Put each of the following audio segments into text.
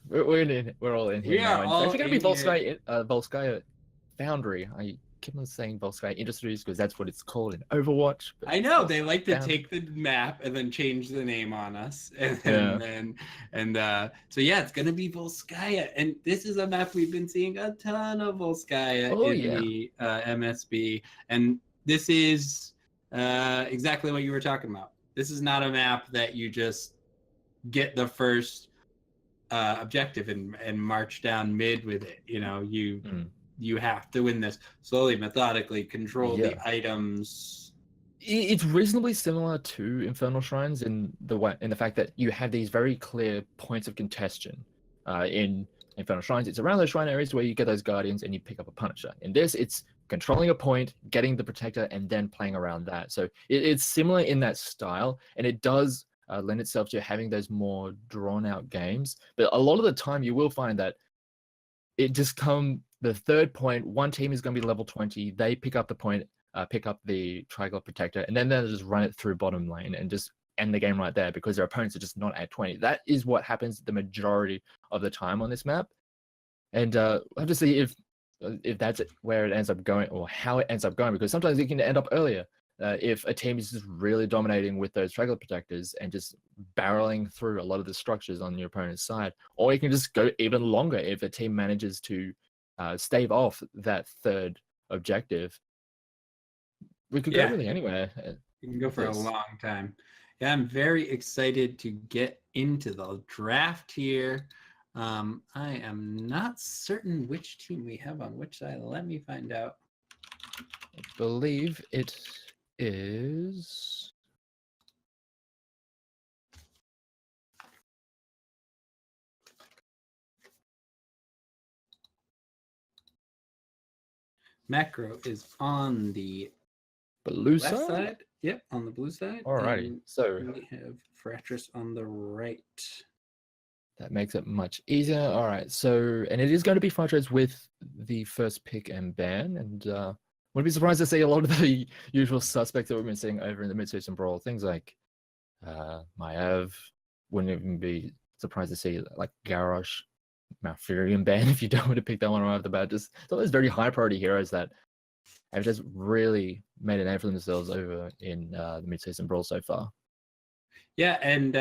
we're all in here We now. are And all don't forget to be in here. Volskaya Foundry. I keep on saying Volskaya Industries because that's what it's called in Overwatch. But I know they like to Foundry. take the map and then change the name on us, and Yeah. so yeah, it's gonna be Volskaya, and this is a map we've been seeing a ton of Volskaya Oh in yeah. the MSB, and this is exactly what you were talking about. This is not a map that you just get the first objective and march down mid with it. You know, you have to win this slowly, methodically, control the Yeah. items. It's reasonably similar to Infernal Shrines in the fact that you have these very clear points of contention. In Infernal Shrines, it's around those shrine areas where you get those guardians and you pick up a Punisher. In this, it's controlling a point, getting the Protector, and then playing around that. So it's similar in that style, and it does lend itself to having those more drawn-out games. But a lot of the time, you will find that it just the third point, one team is going to be level 20, they pick up the point, pick up the Triangle Protector, and then they'll just run it through bottom lane and just end the game right there because their opponents are just not at 20. That is what happens the majority of the time on this map. And we'll have to see if that's where it ends up going or how it ends up going, because sometimes it can end up earlier. If a team is just really dominating with those Triangle Protectors and just barreling through a lot of the structures on your opponent's side, or you can just go even longer if a team manages to stave off that third objective. We could go really anywhere. You can go for a long time. Yeah, I'm very excited to get into the draft here. I am not certain which team we have on which side. Let me find out. I believe it is... Macro is on the blue left side. Yep, on the blue side. Alrighty, so we have Fratres on the right. That makes it much easier. All right, so and it is going to be Fratres with the first pick and ban, and wouldn't be surprised to see a lot of the usual suspects that we've been seeing over in the mid-season brawl. Things like Maev. Wouldn't even be surprised to see like Garrosh, Feer and ban if you don't want to pick that one right off the bat. Just some of those very high priority heroes that have just really made a name for themselves over in the mid-season brawl so far. Yeah, and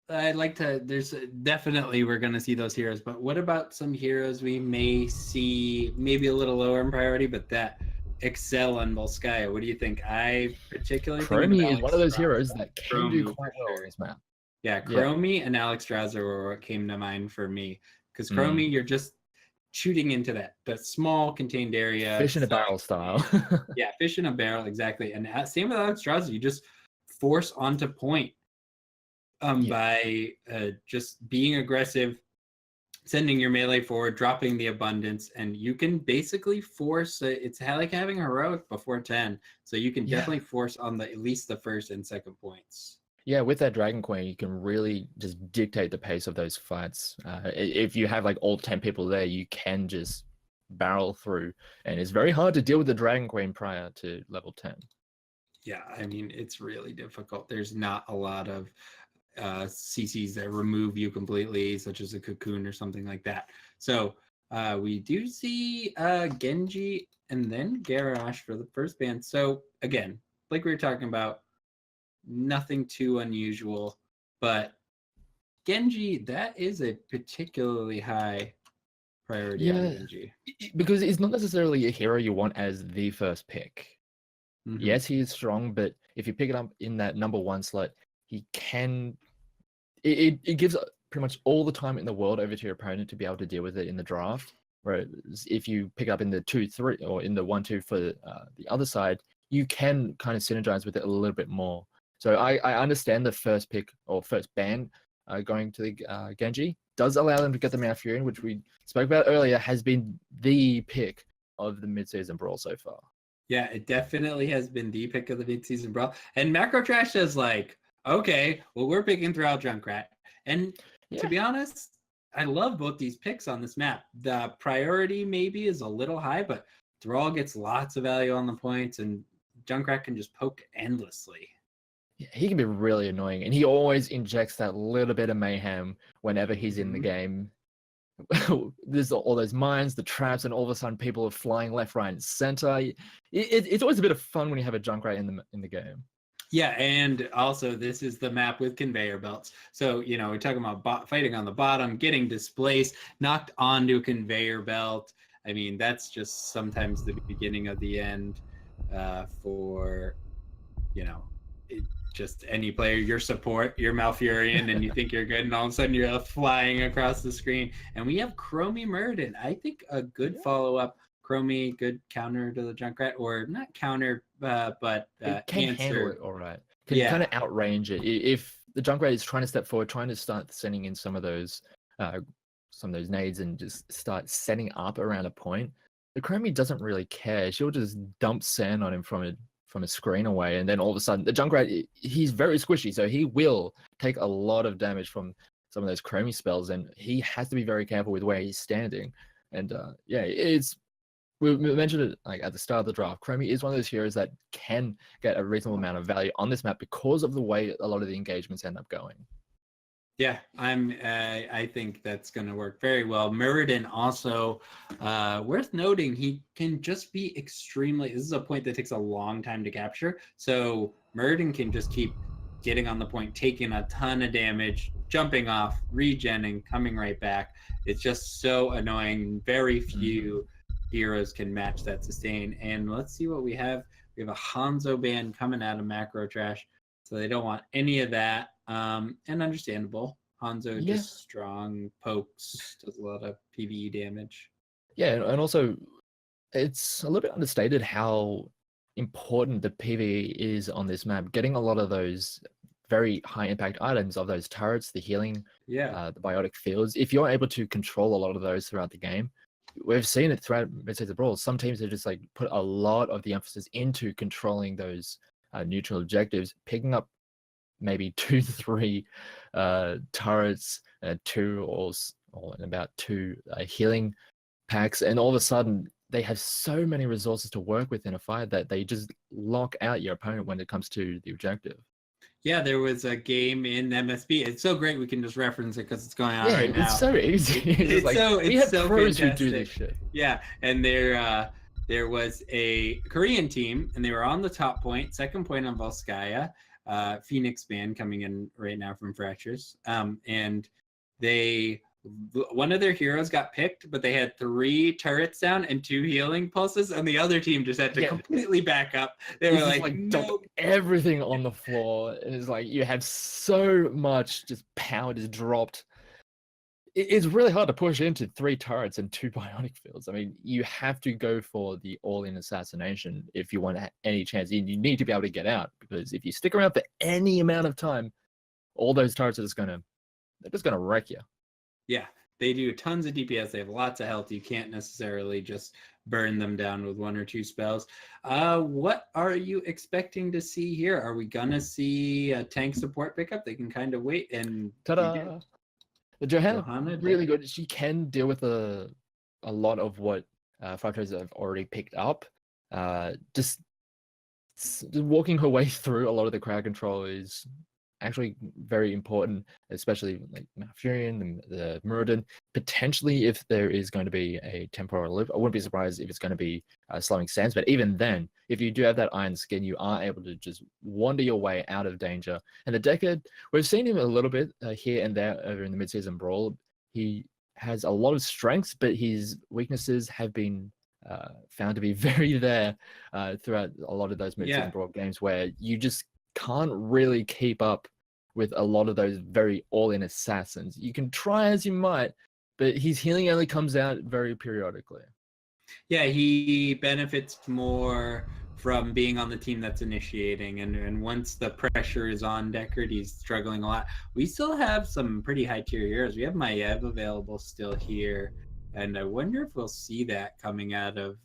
I'd like to, there's definitely we're going to see those heroes, but what about some heroes we may see maybe a little lower in priority, but that excel on Volskaya? What do you think? I particularly think Chromie is one of those heroes that can do quite well on this map. Yeah, Chromie and Alex Strasser were what came to mind for me, because Chromie, you're just shooting into that small contained area. Fish in a barrel style. Yeah, fish in a barrel, exactly. And same with Alex Strasser, you just force onto point. By just being aggressive, sending your melee forward, dropping the abundance, and you can basically force it's like having heroic before 10, so you can definitely force on at least the first and second points. Yeah, with that Dragon Queen, you can really just dictate the pace of those fights. If you have like all 10 people there, you can just barrel through, and it's very hard to deal with the Dragon Queen prior to level 10. Yeah, I mean, it's really difficult. There's not a lot of CCs that remove you completely, such as a Cocoon or something like that. So we do see Genji and then Garrosh for the first ban. So again, like we were talking about, nothing too unusual, but Genji, that is a particularly high priority on Genji. Because it's not necessarily a hero you want as the first pick. Yes, he is strong, but if you pick it up in that number 1 slot, he can... It gives pretty much all the time in the world over to your opponent to be able to deal with it in the draft. Whereas if you pick up in the 2-3 or in the 1-2 for the other side, you can kind of synergize with it a little bit more. So I understand the first pick or first ban going to the Genji does allow them to get the Malfurion, which we spoke about earlier, has been the pick of the mid-season brawl so far. Yeah, it definitely has been the pick of the mid-season brawl. And Macro Trash is like, okay, well, we're picking Thrall Junkrat. And to be honest, I love both these picks on this map. The priority maybe is a little high, but Thrall gets lots of value on the points, and Junkrat can just poke endlessly. he can be really annoying, and he always injects that little bit of mayhem whenever he's in the game. There's all those mines, the traps, and all of a sudden people are flying left, right, and center. It's always a bit of fun when you have a Junkrat in the game. Yeah, and also this is the map with conveyor belts. So, we're talking about fighting on the bottom, getting displaced, knocked onto a conveyor belt. I mean, that's just sometimes the beginning of the end for, just any player. Your support, you're Malfurion, and you think you're good, and all of a sudden you're flying across the screen. And we have Chromie Muradin. I think a good follow-up. Chromie, good counter to the Junkrat, or not counter, but it can answer. handle it all right. Can kind of outrange it. If the Junkrat is trying to step forward, trying to start sending in some of those nades and just start setting up around a point, the Chromie doesn't really care. She'll just dump sand on him from a screen away, and then all of a sudden the Junkrat, he's very squishy, so he will take a lot of damage from some of those Chromie spells, and he has to be very careful with where he's standing. And we mentioned it like at the start of the draft. Chromie is one of those heroes that can get a reasonable amount of value on this map because of the way a lot of the engagements end up going. Yeah, I think that's going to work very well. Muradin also, worth noting, he can just be extremely. This is a point that takes a long time to capture. So Muradin can just keep getting on the point, taking a ton of damage, jumping off, regenning, coming right back. It's just so annoying. Very few heroes can match that sustain. And let's see what we have. We have a Hanzo ban coming out of Macro Trash, so they don't want any of that. And understandable. Hanzo just strong, pokes, does a lot of PvE damage. Yeah, and also it's a little bit understated how important the PvE is on this map. Getting a lot of those very high impact items of those turrets, the healing, the biotic fields. If you're able to control a lot of those throughout the game, we've seen it throughout Mid-Season Brawl. Some teams have just like put a lot of the emphasis into controlling those neutral objectives, picking up maybe 2-3 turrets, or about 2 healing packs, and all of a sudden they have so many resources to work with in a fight that they just lock out your opponent when it comes to the objective. Yeah, there was a game in MSB. It's so great we can just reference it because it's going on right now. It's so easy. We have pros who do this shit. Yeah, and there was a Korean team, and they were on the top point, second point on Volskaya. Phoenix band coming in right now from Fratres. And one of their heroes got picked, but they had 3 turrets down and 2 healing pulses, and the other team just had to completely back up. They were like dump everything on the floor, and it's like you have so much just power just dropped. It's really hard to push into 3 turrets and 2 bionic fields. I mean, you have to go for the all-in assassination if you want any chance. You need to be able to get out, because if you stick around for any amount of time, all those turrets are they're just gonna wreck you. Yeah, they do tons of DPS. They have lots of health. You can't necessarily just burn them down with 1 or 2 spells. What are you expecting to see here? Are we gonna see a tank support pickup? They can kind of wait and ta-da! Johanna really good. She can deal with a lot of what Fratres have already picked up. Just walking her way through a lot of the crowd control is actually very important, especially like Malfurion and the Muradin. Potentially, if there is going to be a temporal loop, I wouldn't be surprised if it's going to be slowing sands. But even then, if you do have that iron skin, you are able to just wander your way out of danger. And the Decade, we've seen him a little bit here and there over in the mid-season brawl. He has a lot of strengths, but his weaknesses have been found to be very there throughout a lot of those mid-season brawl games, where you just can't really keep up with a lot of those very all-in assassins. You can try as you might, but his healing only comes out very periodically. Yeah, he benefits more from being on the team that's initiating, and once the pressure is on Deckard, he's struggling a lot. We still have some pretty high tier heroes. We have Maiev available still here, and I wonder if we'll see that coming out of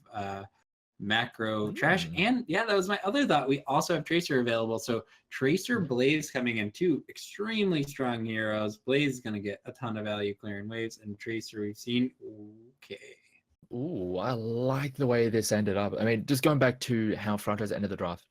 Macro Trash. And yeah, that was my other thought. We also have Tracer available. So Tracer, Blaze coming in, 2 extremely strong heroes. Blaze is going to get a ton of value clearing waves, and Tracer we've seen. Okay. Ooh, I like the way this ended up. I mean, just going back to how Fratres ended the draft.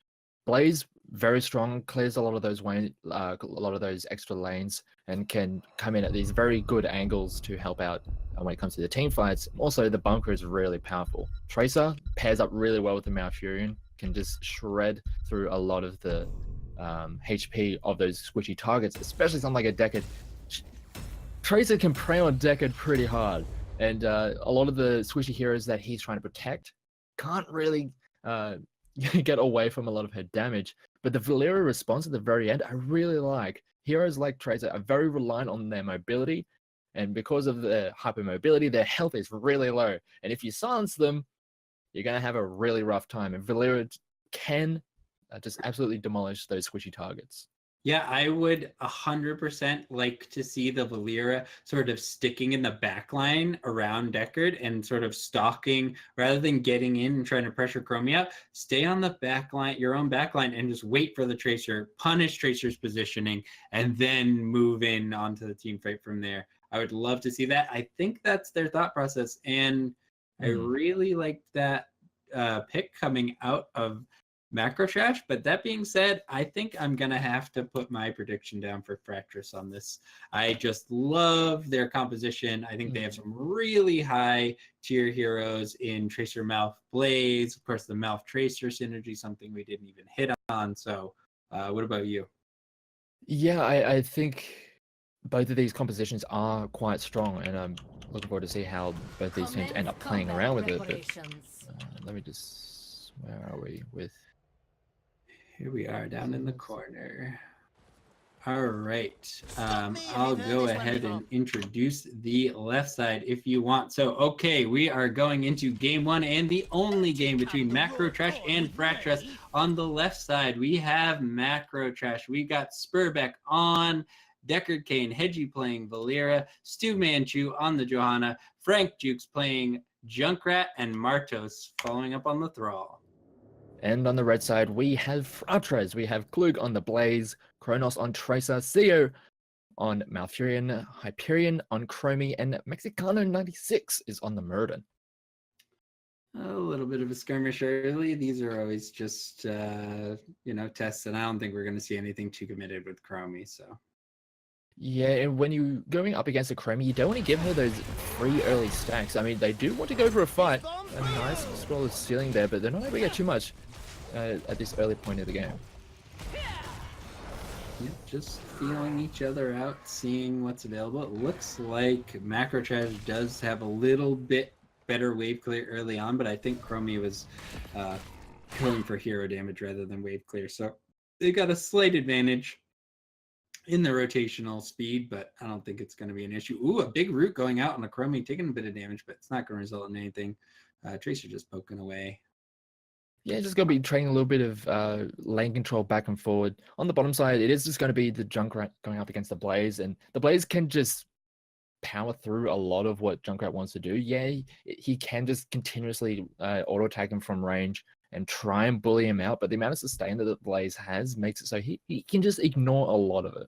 Blaze very strong, clears a lot of those extra lanes, and can come in at these very good angles to help out when it comes to the team fights. Also, the bunker is really powerful. Tracer pairs up really well with the Malfurion, can just shred through a lot of the HP of those squishy targets, especially something like a Decade. Tracer can prey on Decade pretty hard, and a lot of the squishy heroes that he's trying to protect can't really get away from a lot of her damage. But the Valeera response at the very end, I really like. Heroes like Tracer are very reliant on their mobility, and because of their hypermobility, their health is really low. And if you silence them, you're going to have a really rough time. And Valeera can just absolutely demolish those squishy targets. Yeah, I would 100% like to see the Valeera sort of sticking in the back line around Deckard and sort of stalking rather than getting in and trying to pressure Chromie out. Stay on the back line, your own back line, and just wait for the Tracer, punish Tracer's positioning, and then move in onto the team fight from there. I would love to see that. I think that's their thought process, and I really liked that pick coming out of Macro Trash. But that being said, I think I'm going to have to put my prediction down for Fratres on this. I just love their composition. I think they have some really high tier heroes in Tracer Malf Blaze. Of course, the Malf Tracer synergy, something we didn't even hit on. So what about you? Yeah, I think both of these compositions are quite strong, and I'm looking forward to see how both these teams end up playing around with it. But let me just, where are we with? Here we are down in the corner. All right. I'll go ahead and introduce the left side if you want. So, okay, we are going into game one and the only game between Macro Trash and Fratres. On the left side, we have Macro Trash. We got Spurbeck on Deckard Cain, Hedgie playing Valeera, Stu Manchu on the Johanna, Frank Jukes playing Junkrat, and Martos following up on the Thrall. And on the red side, we have Fratres. We have Klug on the Blaze, Kronos on Tracer, Theo on Malfurion, Hyperion on Chromie, and Mexicano 96 is on the Murden. A little bit of a skirmish early. These are always just, tests, and I don't think we're going to see anything too committed with Chromie, so. Yeah, and when you're going up against a Chromie, you don't want to give her those free early stacks. I mean, they do want to go for a fight. A nice scroll of stealing there, but they're not able to get too much at this early point of the game. Yeah, just feeling each other out, seeing what's available. It looks like Macro Trash does have a little bit better wave clear early on, but I think Chromie was going for hero damage rather than wave clear. So they got a slight advantage in the rotational speed, but I don't think it's going to be an issue. Ooh, a big root going out on the Chromie, taking a bit of damage, but it's not going to result in anything. Tracer just poking away. Yeah, just going to be trading a little bit of lane control back and forward. On the bottom side, it is just going to be the Junkrat going up against the Blaze, and the Blaze can just power through a lot of what Junkrat wants to do. Yeah, he can just continuously auto-tag him from range and try and bully him out, but the amount of sustain that the Blaze has makes it so he can just ignore a lot of it.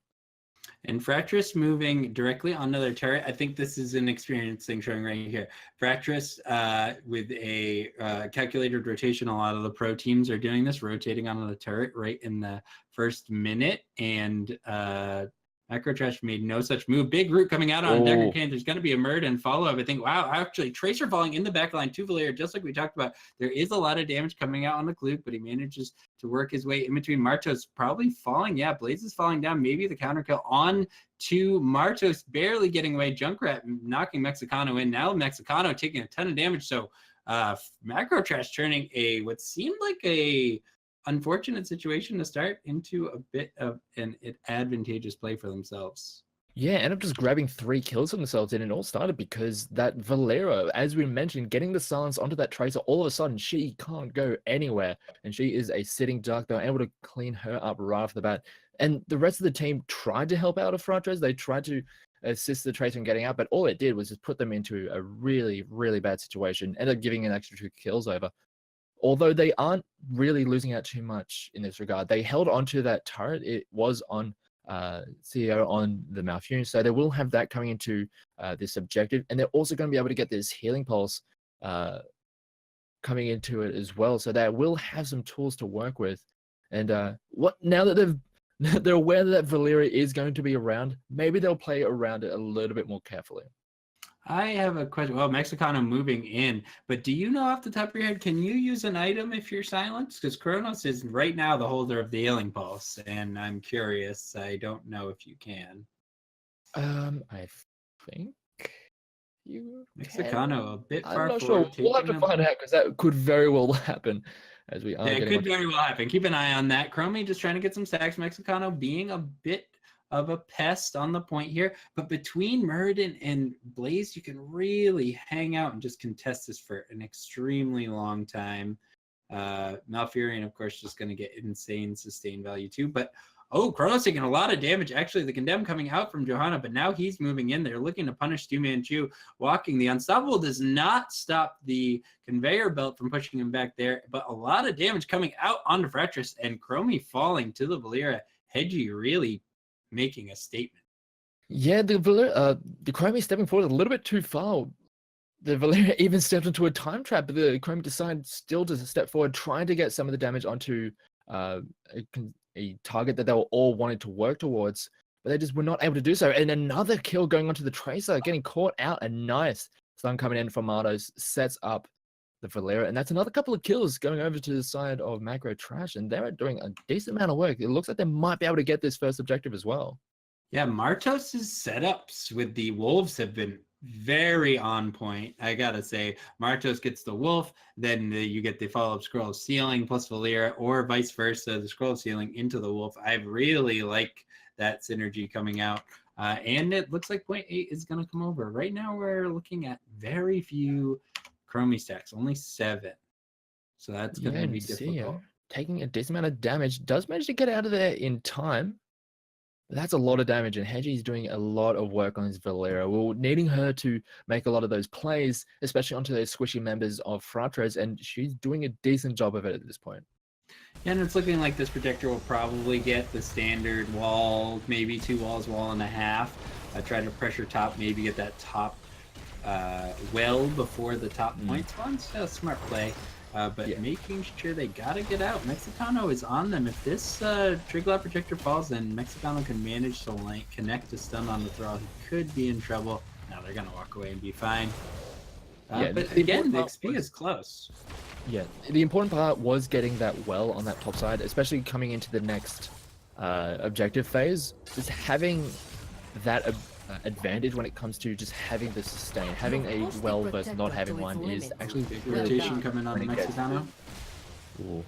And Fratres moving directly onto their turret. I think this is an experience thing showing right here. Fratres with a calculated rotation, a lot of the pro teams are doing this, rotating onto the turret right in the first minute. And Macro Trash made no such move. Big root coming out on Deckard Cain. There's going to be a Murd and follow-up. I think, wow, actually, Tracer falling in the back line to Valeera, just like we talked about. There is a lot of damage coming out on the Klug, but he manages to work his way in between. Martos probably falling. Yeah, Blaze is falling down. Maybe the counter kill on to Martos, barely getting away. Junkrat knocking Mexicano in. Now Mexicano taking a ton of damage. So Macro Trash turning what seemed like a unfortunate situation to start into a bit of an advantageous play for themselves. Yeah, end up just grabbing 3 kills for themselves, and it all started because that Valeera, as we mentioned, getting the silence onto that Tracer, all of a sudden she can't go anywhere, and she is a sitting duck. They were able to clean her up right off the bat, and the rest of the team tried to help out of Fratres. They tried to assist the Tracer in getting out, but all it did was just put them into a really, really bad situation, ended up giving an extra 2 kills over. Although they aren't really losing out too much in this regard. They held onto that turret. It was on CEO on the Malfurion, so they will have that coming into this objective, and they're also going to be able to get this healing pulse coming into it as well, so they will have some tools to work with. And what now that they're aware that Valeria is going to be around, maybe they'll play around it a little bit more carefully. I have a question. Well, Mexicano moving in, but do you know off the top of your head, can you use an item if you're silenced? Because Kronos is right now the holder of the Healing Pulse, and I'm curious. I don't know if you can. I think you Mexicano a bit I'm far not forward. sure. We'll have to find out because that could very well happen as we are Yeah, it getting could very well happen. Keep an eye on that. Chromie just trying to get some stacks. Mexicano being a bit of a pest on the point here. But between Muradin and Blaze, you can really hang out and just contest this for an extremely long time. Malfurion, of course, just going to get insane sustain value too. But oh, Kronos taking a lot of damage. Actually, the Condemn coming out from Johanna, but now he's moving in. They're looking to punish Stu Manchu. Walking the Unstoppable does not stop the conveyor belt from pushing him back there, but a lot of damage coming out onto Fratres and Chromie falling to the Valeria. Hedgie really making a statement. Yeah, the Chromie stepping forward a little bit too far. The Valeria even stepped into a time trap, but the Chromie decided still to step forward, trying to get some of the damage onto a target that they were all wanting to work towards, but they just were not able to do so. And another kill going onto the Tracer, getting caught out. A nice stun coming in from Mardos sets up the Valeria, and that's another couple of kills going over to the side of Macro Trash, and they're doing a decent amount of work. It looks like they might be able to get this first objective as well. Yeah, Martos' setups with the Wolves have been very on point. I gotta say, Martos gets the Wolf, then you get the follow-up Scroll of Sealing plus Valeria, or vice versa, the Scroll of Sealing into the Wolf. I really like that synergy coming out. And it looks like 0.8 is going to come over. Right now, we're looking at very few Chromie stacks, only 7. So that's going to be difficult. Taking a decent amount of damage, does manage to get out of there in time. That's a lot of damage, and Hedgie's doing a lot of work on his Valeria. We're needing her to make a lot of those plays, especially onto those squishy members of Fratres, and she's doing a decent job of it at this point. Yeah, and it's looking like this Protector will probably get the standard wall, maybe 2 walls, wall and a half. Try to pressure top, maybe get that top well before the top point spawns. Yeah, smart play. But making sure they gotta get out. Mexicano is on them. If this Triglav Projector falls, then Mexicano can manage to connect a stun on the throw. He could be in trouble. Now they're gonna walk away and be fine. But again, the XP is close. Yeah, the important part was getting that well on that top side, especially coming into the next objective phase. Just having that advantage when it comes to just having the sustain. Having a well versus not having one is actually really rotation coming on Mexicano. Ooh,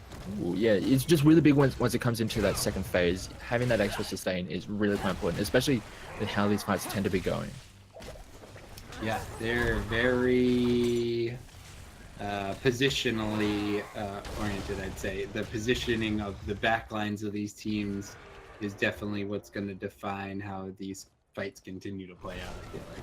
yeah, it's just really big once it comes into that second phase. Having that extra sustain is really quite important, especially with how these fights tend to be going. Yeah, they're very positionally oriented, I'd say. The positioning of the backlines of these teams is definitely what's going to define how these fights continue to play out, I feel like.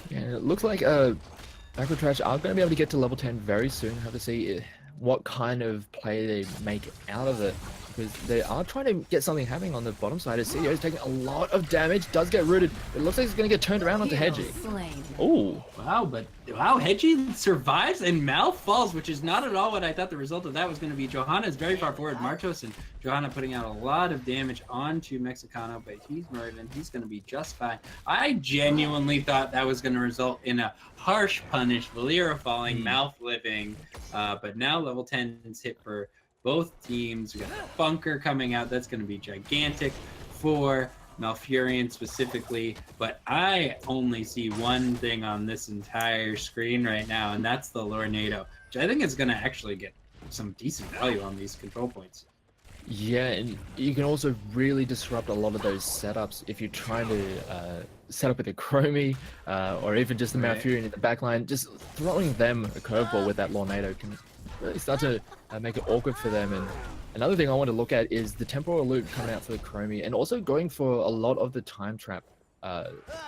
Yeah, it looks like Macro Trash are going to be able to get to level 10 very soon. Have to see what kind of play they make out of it, because they are trying to get something happening on the bottom side. As CEO is taking a lot of damage, does get rooted. It looks like it's going to get turned around onto Hedgie. Oh, Wow, Hedgie survives and Mal falls, which is not at all what I thought the result of that was going to be. Johanna is very far forward. Martos and Johanna putting out a lot of damage onto Mexicano, but he's murdered and he's going to be just fine. I genuinely thought that was going to result in a harsh punish, Valeria falling, Mouth living, but now level 10 is hit for both teams. We got a bunker coming out. That's going to be gigantic for Malfurion specifically, but I only see one thing on this entire screen right now, and that's the Lornado, which I think is going to actually get some decent value on these control points. Yeah, and you can also really disrupt a lot of those setups if you're trying to set up with a Chromie or even just the Malfurion in the backline. Just throwing them a curveball with that Lornado can really start to make it awkward for them. And another thing I want to look at is the temporal loop coming out for the Chromie, and also going for a lot of the time trap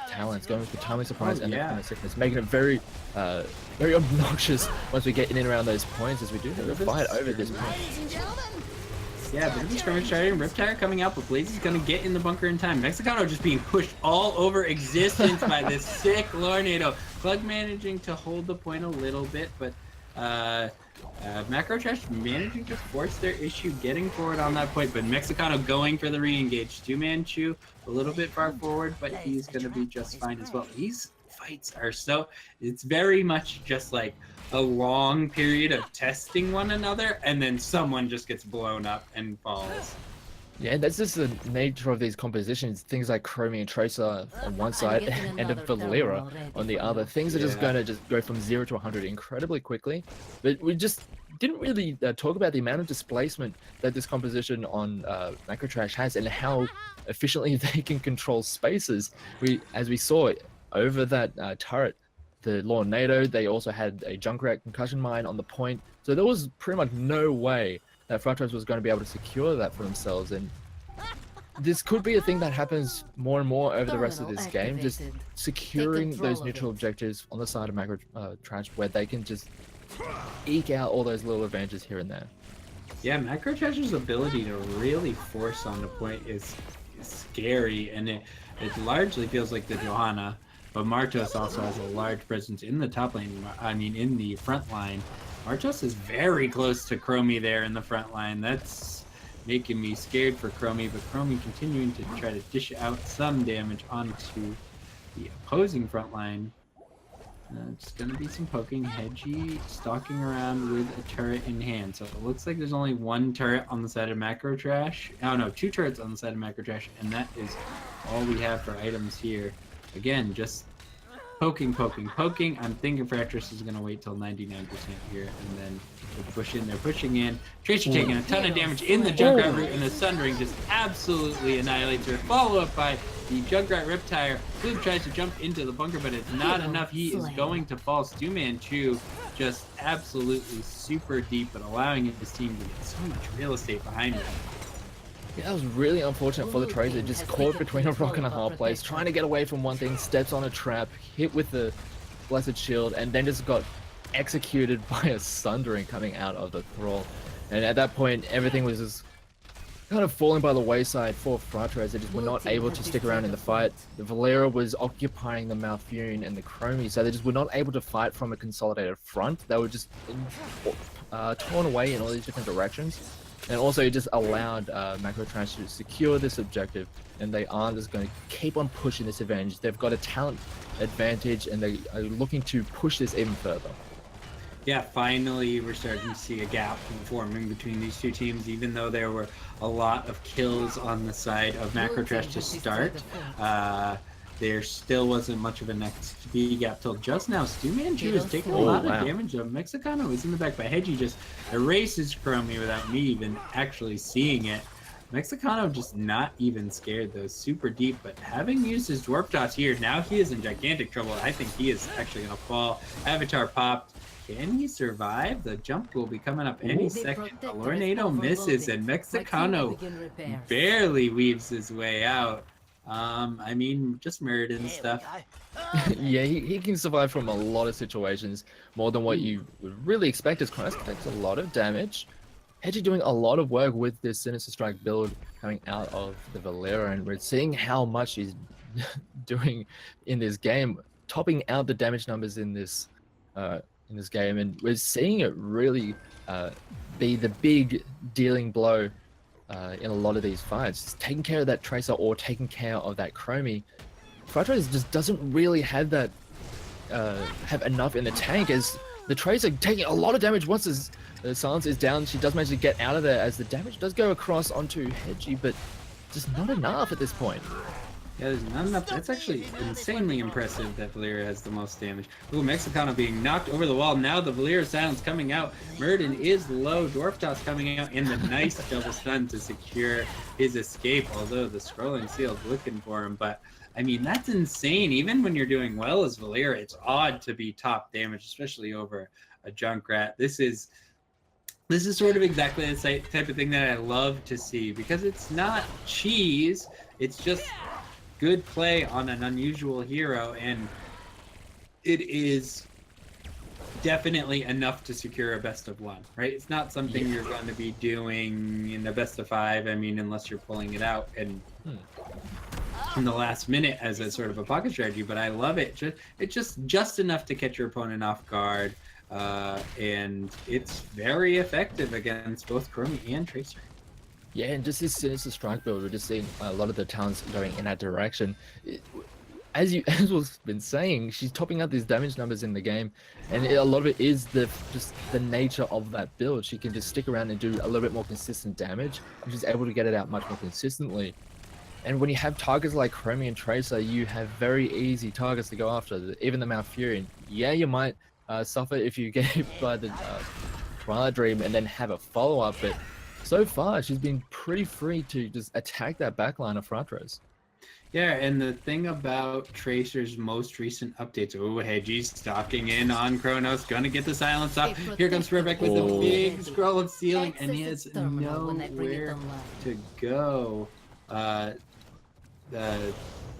talents, going for timely surprise and the kind of sickness, making it very very obnoxious once we get in and around those points, as we do have a fight over this point. Yeah, bit of a skirmish starting. Riptire coming out, but Blaze is going to get in the bunker in time. Mexicano just being pushed all over existence by this sick Lornado. Plug managing to hold the point a little bit, but Macro Trash managing to force their issue getting forward on that point, but Mexicano going for the re-engage. Two-man Chew a little bit far forward, but he's going to be just fine as well. These fights are so... It's very much just like a long period of testing one another, and then someone just gets blown up and falls. Yeah, that's just the nature of these compositions. Things like Chromie and Tracer on one side and a Valera on the other. Things are just going to just go from 0 to 100 incredibly quickly. But we just didn't really talk about the amount of displacement that this composition on Macro Trash has and how efficiently they can control spaces. As we saw over that turret, the Lornado, they also had a Junkrat concussion mine on the point. So there was pretty much no way that Fratres was going to be able to secure that for themselves, and this could be a thing that happens more and more over the rest of this game, just securing those neutral objectives on the side of Macro Trash where they can just eke out all those little advantages here and there. Yeah, Macro Trash's ability to really force on the point is scary, and it largely feels like the Johanna, but Martos also has a large presence in the top lane, I mean in the front line. Martos is very close to Chromie there in the front line. That's making me scared for Chromie, but Chromie continuing to try to dish out some damage onto the opposing front line. It's going to be some poking. Hedgie stalking around with a turret in hand. So it looks like there's only one turret on the side of Macro Trash. Oh no, two turrets on the side of Macro Trash, and that is all we have for items here. Again, just poking. I'm thinking Fratres is going to wait till 99% here, and then they'll push in. They're pushing in. Tracer taking a ton of damage in the Junkrat route, and the Sundering just absolutely annihilates her. Followed up by the Junkrat Riptire. Flip tries to jump into the bunker, but it's not enough. He is going to fall. Stu-Man Chew just absolutely super deep, but allowing his team to get so much real estate behind him. Yeah, that was really unfortunate for the Tracer, just caught between a rock and a hard place, trying to get away from one thing, steps on a trap, hit with the Blessed Shield, and then just got executed by a Sundering coming out of the Thrall. And at that point, everything was just kind of falling by the wayside for Fratres. They just were not able to stick around in the fight. The Valera was occupying the Malfurion and the Chromie, so they just were not able to fight from a consolidated front. They were just torn away in all these different directions. And also it just allowed Macro Trash to secure this objective, and they are just going to keep on pushing this advantage. They've got a talent advantage, and they are looking to push this even further. Yeah, finally we're starting to see a gap forming between these two teams, even though there were a lot of kills on the side of Macro Trash to start. There still wasn't much of an XP gap till just now. Stu-Man Chew is taking a lot of damage. Mexicano is in the back, but Hedgie just erases Chromie without me even actually seeing it. Mexicano just not even scared, though. Super deep, but having used his Dwarf Toss here, now he is in gigantic trouble. I think he is actually going to fall. Avatar popped. Can he survive? The jump will be coming up any second. The Lornado misses, and Mexicano barely weaves his way out. I mean, just Mirrored and stuff. Yeah, he can survive from a lot of situations, more than what you would really expect, as Christ takes a lot of damage. Hedgie doing a lot of work with this Sinister Strike build coming out of the Valera, and we're seeing how much he's doing in this game, topping out the damage numbers in this game, and we're seeing it really be the big dealing blow in a lot of these fights. Just taking care of that Tracer or taking care of that Chromie. Fratres just doesn't really have that have enough in the tank, as the Tracer taking a lot of damage once the silence is down. She does manage to get out of there, as the damage does go across onto Hedgie, but just not enough at this point. Yeah, there's not enough. That's actually insanely impressive that Valera has the most damage. Ooh, Mexicano being knocked over the wall. Now the Valera silence coming out. Murden is low. Dwarf Toss coming out, and the nice double stun to secure his escape, although the scrolling seal's looking for him. But, I mean, that's insane. Even when you're doing well as Valera, it's odd to be top damage, especially over a Junkrat. This is sort of exactly the type of thing that I love to see, because it's not cheese. It's just good play on an unusual hero, and it is definitely enough to secure a best of one, right? It's not something you're going to be doing in the best of 5, I mean, unless you're pulling it out and in the last minute as a sort of a pocket strategy, but I love it. It's just enough to catch your opponent off guard. and it's very effective against both Chromie and Tracer. Yeah, and just this sinister strike build, we're just seeing a lot of the talents going in that direction. As was been saying, she's topping out these damage numbers in the game, and a lot of it is just the nature of that build. She can just stick around and do a little bit more consistent damage, and she's able to get it out much more consistently. And when you have targets like Chromie and Tracer, you have very easy targets to go after. Even the Malfurion, yeah, you might suffer if you get hit by the Twilight Dream and then have a follow-up, but so far she's been pretty free to just attack that backline of Fratres. Yeah, and the thing about Tracer's most recent updates, Hedgie's stalking in on Kronos, gonna get the silence off. Here comes Spurbeck with a big scroll of ceiling, and he has nowhere to go. What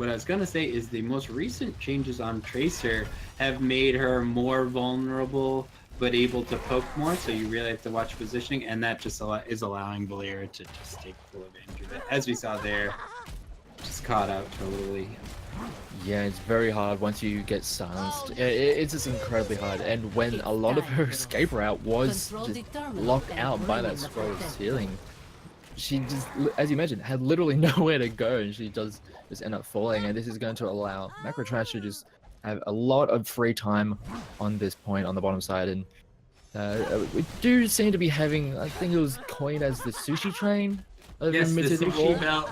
I was gonna say is the most recent changes on Tracer have made her more vulnerable, but able to poke more, so you really have to watch positioning, and that just is allowing Valeera to just take full advantage of it. As we saw there, just caught out totally. Yeah, it's very hard once you get silenced. It's just incredibly hard, and when a lot of her escape route was just locked out by that scroll of ceiling, she just, as you mentioned, had literally nowhere to go, and she does just end up falling, and this is going to allow Macro Trash to just have a lot of free time on this point on the bottom side, and we do seem to be having, I think it was coined as the sushi train. Yes, the sushi belt.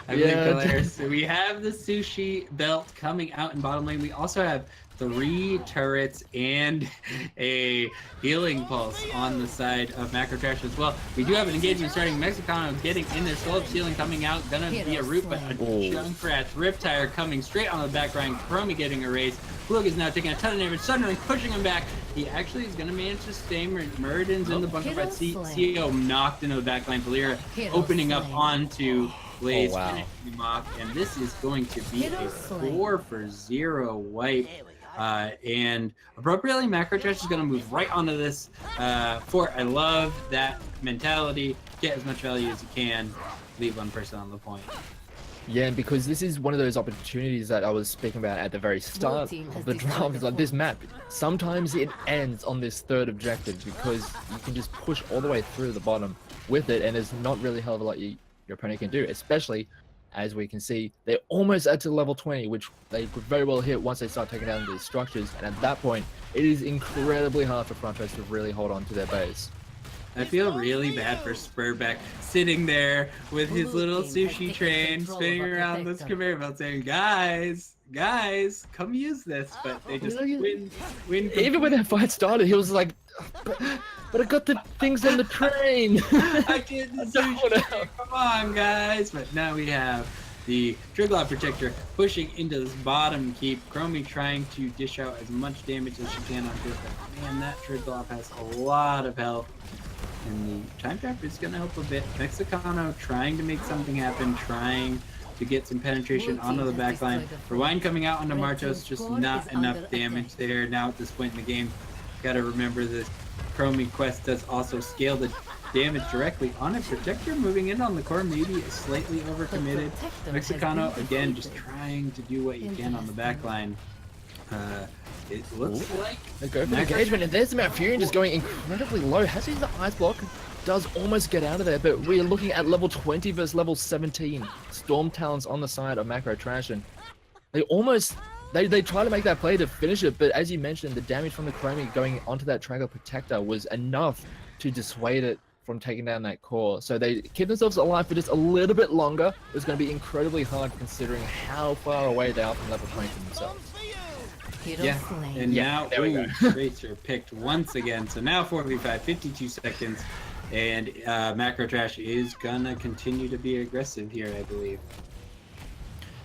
Hilarious. So we have the sushi belt coming out in bottom lane. We also have 3 turrets and a healing pulse on the side of Macro Trash as well. We do have an engagement starting. Mexicano getting in there. Slow ceiling coming out. Gonna be a root, but a Junkrat's Riptire coming straight on the back line. Chromie getting erased. Plug is now taking a ton of damage. Suddenly pushing him back. He actually is going to manage to stay. Muradin's in the bunker, but CEO knocked into the back line. Valeera opening up onto Blaze and this is going to be a 4-for-0 wipe. And appropriately, Macro Trash is going to move right onto this fort. I love that mentality. Get as much value as you can. Leave one person on the point. Yeah, because this is one of those opportunities that I was speaking about at the very start of the draft. It's like this map, sometimes it ends on this third objective because you can just push all the way through the bottom with it, and there's not really a hell of a lot your opponent can do, especially as we can see they're almost at to level 20, which they could very well hit once they start taking down these structures, and at that point it is incredibly hard for Fratres to really hold on to their base. I feel really bad for Spurbeck sitting there with his little sushi train spinning around this conveyor belt saying, guys, come use this, but they just win. Even when that fight started, he was like, but I got the things on the train. I get the sushi train, come on guys. But now we have the Triglav Protector pushing into this bottom keep. Chromie trying to dish out as much damage as she can on this, but man, that Triglav has a lot of health. And the time trap is going to help a bit. Mexicano trying to make something happen, trying to get some penetration onto the backline. Rewind coming out onto Martos, just not enough damage there. Now at this point in the game, got to remember this Chromie quest does also scale the damage directly on a Protector. Moving in on the core, maybe is slightly overcommitted. Mexicano, again, just trying to do what you can on the backline. It looks like they go for the engagement, and there's the Malfurion just going incredibly low. Has he the ice block? Does almost get out of there, but we are looking at level 20 versus level 17. Storm Talons on the side of Macro Trash, and they almost they try to make that play to finish it, but as you mentioned, the damage from the Chromie going onto that Triangle Protector was enough to dissuade it from taking down that core. So they keep themselves alive for just a little bit longer. It's going to be incredibly hard considering how far away they are from level 20 themselves. Yeah, and now Tracer picked once again. So now 4v5, 52 seconds, and Macro Trash is gonna continue to be aggressive here, I believe.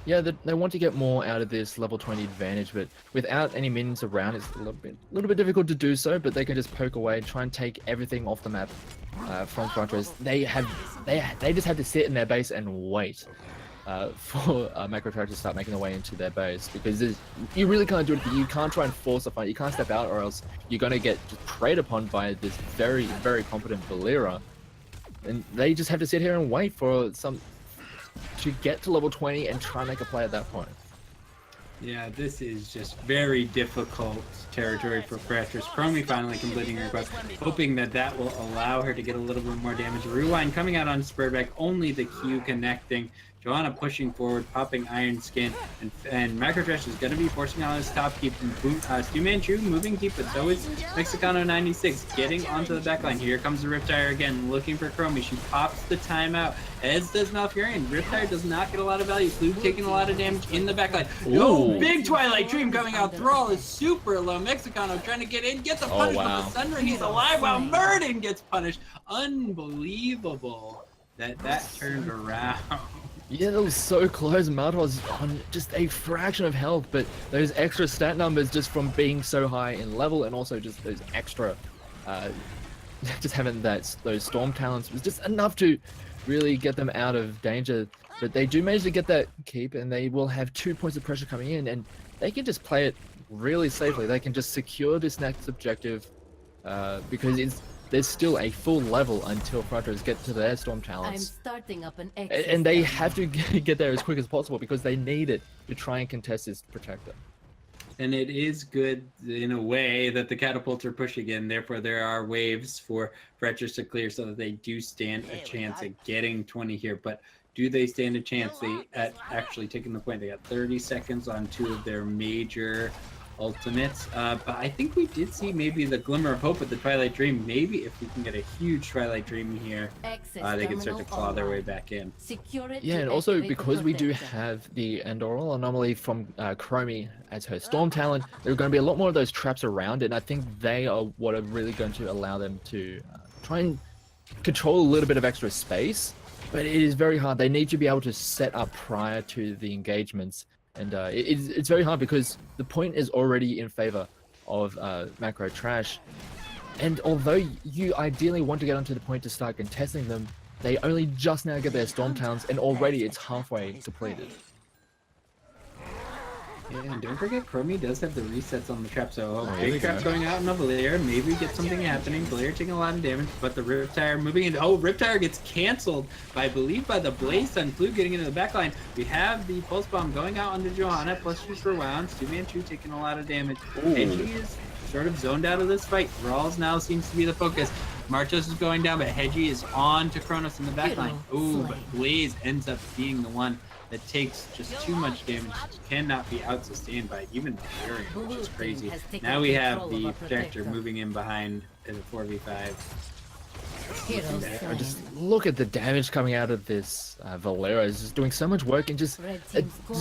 Yeah, they want to get more out of this level 20 advantage, but without any minions around, it's a little bit difficult to do so. But they can just poke away, try and take everything off the map from Fratres. They just have to sit in their base and wait for Macro Trash to start making their way into their base, because you really can't do it. You can't try and force a fight. You can't step out, or else you're gonna get just preyed upon by this very, very competent Valeera, and they just have to sit here and wait for to get to level 20 and try and make a play at that point. Yeah, this is just very difficult territory for Fratres. Chromie finally completing her quest, hoping that that will allow her to get a little bit more damage. Rewind coming out on Spurback, only the Q connecting. Joanna pushing forward, popping Iron Skin, and Macrotrash is going to be forcing on his top keep. Stu Manchu moving deep, but so is Mexicano 96 getting onto the backline. Here comes the Riptire again, looking for Chromie. She pops the timeout, as does Malfurion. Riptire does not get a lot of value. Flug taking a lot of damage in the backline. No, big Twilight Dream coming out. Thrall is super low. Mexicano trying to get in, get the punish from the Sun Ring. He's alive while Murden gets punished. Unbelievable that turned around. Yeah, that was so close. Mud was on just a fraction of health, but those extra stat numbers just from being so high in level and also just those extra, just having those storm talents was just enough to really get them out of danger. But they do manage to get that keep, and they will have 2 points of pressure coming in, and they can just play it really safely. They can just secure this next objective because there's still a full level until Fratres get to their storm talents. I'm starting up an And they have to get there as quick as possible because they need it to try and contest this protector. And it is good in a way that the catapults are pushing in. Therefore, there are waves for Fratres to clear so that they do stand a chance at getting 20 here. But do they stand a chance at actually taking the point? They got 30 seconds on 2 of their major ultimates, but I think we did see maybe the glimmer of hope with the Twilight Dream. Maybe if we can get a huge Twilight Dream here, they can start to claw their way back in. Yeah, and also because we do have the Endoral anomaly from Chromie as her storm talent, there are going to be a lot more of those traps around, and I think they are what are really going to allow them to try and control a little bit of extra space, but it is very hard. They need to be able to set up prior to the engagements. And it's very hard because the point is already in favor of Macro Trash. And although you ideally want to get onto the point to start contesting them, they only just now get their Storm Towns, and already it's halfway depleted. Yeah, and don't forget, Chromie does have the resets on the trap, so big trap going out in the Valier. Maybe get something happening. Valier taking a lot of damage, but the Riptire moving in. Oh, Riptire gets canceled by, I believe, by the Blaze Sun. Flug getting into the backline. We have the Pulse Bomb going out onto Johanna, plus she's for rounds. Stu Manchu taking a lot of damage. Hedgie is sort of zoned out of this fight. Rawls now seems to be the focus. Marchos is going down, but Hedgie is on to Kronos in the backline. Ooh, but Blaze ends up being the one that takes just too much damage, cannot be out-sustained by even the Furion, which is crazy. Now we have the Protector moving in behind in a 4v5. Just look at the damage coming out of this Valera. Is just doing so much work and just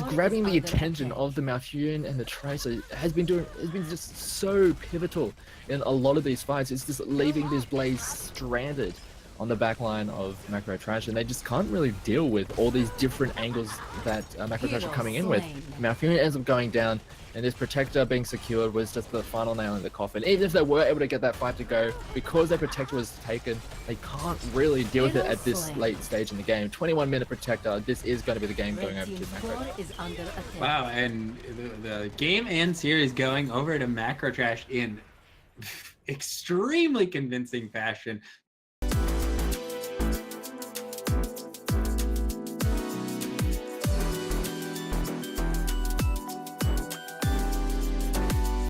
grabbing the attention of the Malfurion and the Tracer has been just so pivotal in a lot of these fights. It's just leaving this Blaze stranded on the back line of Macro Trash, and they just can't really deal with all these different angles that Macro Trash are coming in with. Malfurion ends up going down, and this Protector being secured was just the final nail in the coffin. Even if they were able to get that fight to go, because their Protector was taken, they can't really deal with it at this late stage in the game. 21-minute Protector, this is going to be the game going over to Macro. Wow, and the game and series going over to Macro Trash in extremely convincing fashion.